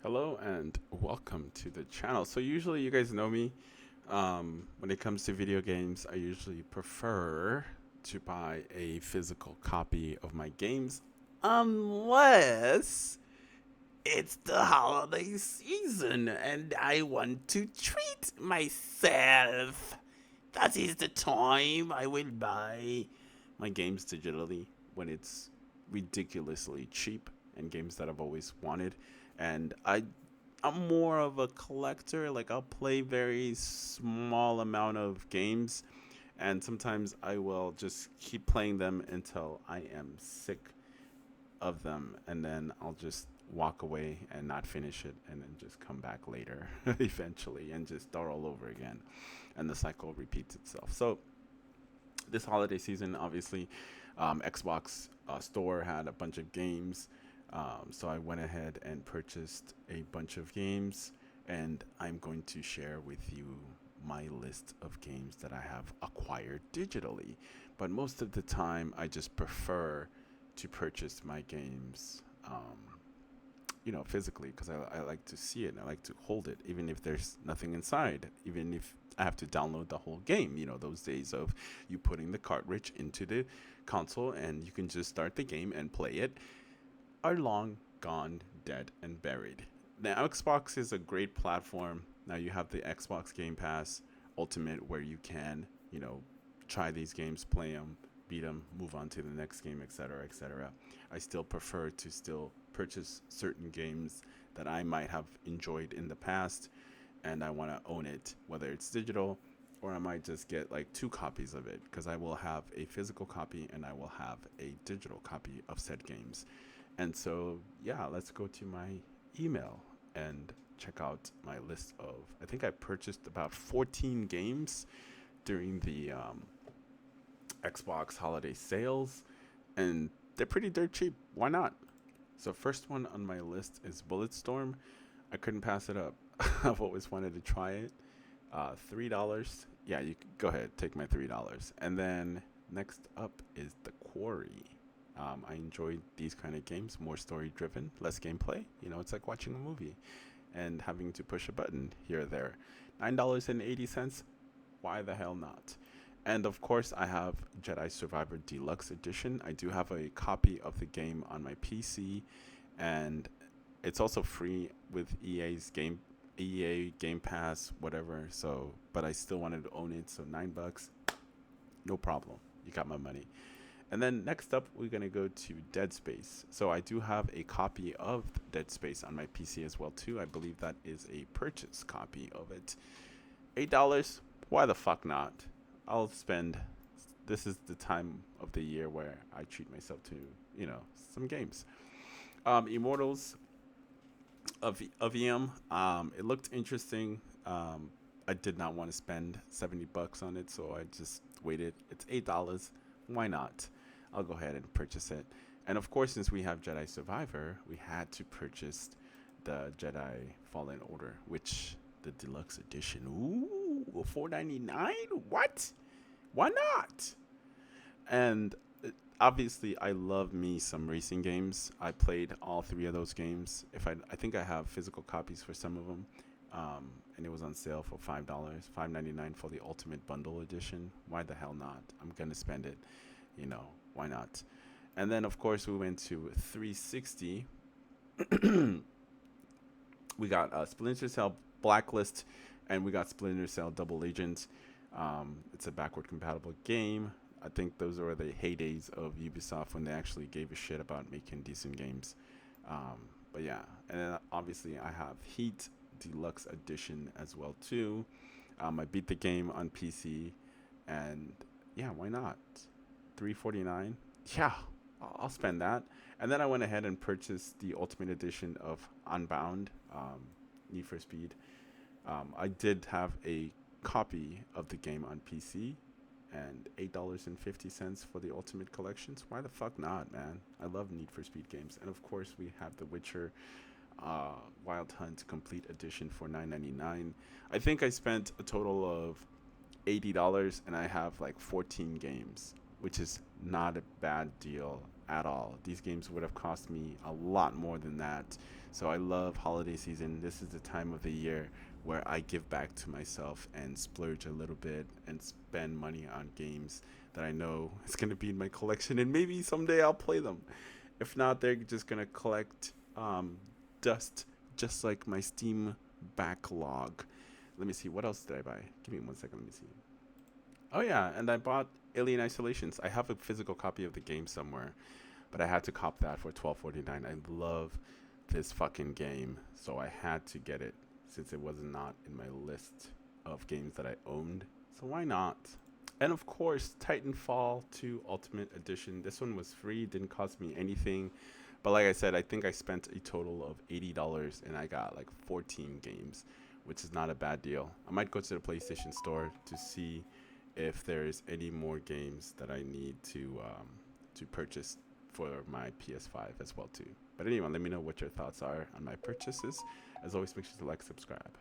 Hello and welcome to the channel. So usually you guys know me. When it comes to video games, I usually prefer to buy a physical copy of my games, unless it's the holiday season and I want to treat myself. That is the time I will buy my games digitally when it's ridiculously cheap and games that I've always wanted. And I'm more of a collector. Like I'll play very small amount of games and sometimes I will just keep playing them until I am sick of them and then I'll just walk away and not finish it and then just come back later eventually and just start all over again and the cycle repeats itself. So this holiday season, obviously, Xbox store had a bunch of games. So I went ahead and purchased a bunch of games, and I'm going to share with you my list of games that I have acquired digitally. But most of the time, I just prefer to purchase my games, physically because I like to see it and I like to hold it, even if there's nothing inside, even if I have to download the whole game. Those days of you putting the cartridge into the console and you can just start the game and play it are long gone, dead, and buried. Now, Xbox is a great platform. Now you have the Xbox Game Pass Ultimate where you can, try these games, play them, beat them, move on to the next game, etc., etc. I still prefer to still purchase certain games that I might have enjoyed in the past and I want to own it, whether it's digital or I might just get like two copies of it because I will have a physical copy and I will have a digital copy of said games. And so, yeah, let's go to my email and check out my list of. I think I purchased about 14 games during the Xbox holiday sales, and they're pretty dirt cheap. Why not? So, first one on my list is Bulletstorm. I couldn't pass it up. I've always wanted to try it. $3. Yeah, you go ahead, take my $3. And then next up is The Quarry. I enjoy these kind of games, more story driven, less gameplay. It's like watching a movie and having to push a button here or there. $9.80. Why the hell not? And of course, I have Jedi Survivor Deluxe Edition. I do have a copy of the game on my PC, and it's also free with EA Game Pass, whatever. So, but I still wanted to own it, so $9, no problem. You got my money. And then next up, we're gonna go to Dead Space. So I do have a copy of Dead Space on my PC as well too. I believe that is a purchase copy of it. $8. Why the fuck not? I'll spend. This is the time of the year where I treat myself to some games. Immortals of EM. It looked interesting. I did not want to spend $70 on it, so I just waited. It's $8. Why not? I'll go ahead and purchase it. And of course, since we have Jedi Survivor, we had to purchase the Jedi Fallen Order, which the deluxe edition. Ooh, $4.99. What? Why not? And obviously, I love me some racing games. I played all three of those games. If I think I have physical copies for some of them, and it was on sale for $5, $5.99 for the Ultimate Bundle Edition. Why the hell not? I'm gonna spend it. Why not? And then of course we went to 360. We got Splinter Cell Blacklist, and we got Splinter Cell Double Agent. It's a backward compatible game. I think those were the heydays of Ubisoft when they actually gave a shit about making decent games. But yeah, and then obviously I have Heat Deluxe Edition as well too. I beat the game on PC, and yeah, why not? $3.49. Yeah, I'll spend that. And then I went ahead and purchased the Ultimate Edition of Unbound, Need for Speed. I did have a copy of the game on PC, and $8.50 for the Ultimate Collections. Why the fuck not, man? I love Need for Speed games, and of course we have The Witcher Wild Hunt Complete Edition for $9.99. I think I spent a total of $80, and I have like 14 games. which is not a bad deal at all. These games would have cost me a lot more than that. So I love holiday season. This is the time of the year where I give back to myself and splurge a little bit and spend money on games that I know is going to be in my collection and maybe someday I'll play them. If not, they're just going to collect dust just like my Steam backlog. Let me see. What else did I buy? Give me 1 second. Let me see. Oh, yeah. And I bought Alien Isolations. I have a physical copy of the game somewhere, but I had to cop that for $12.49. I love this fucking game, so I had to get it since it was not in my list of games that I owned. So why not? And of course, Titanfall 2 Ultimate Edition. This one was free, didn't cost me anything. But like I said, I think I spent a total of $80 and I got like 14 games, which is not a bad deal. I might go to the PlayStation Store to see if there's any more games that I need to purchase for my PS5 as well too. But anyway, let me know what your thoughts are on my purchases. As always, make sure to like, subscribe.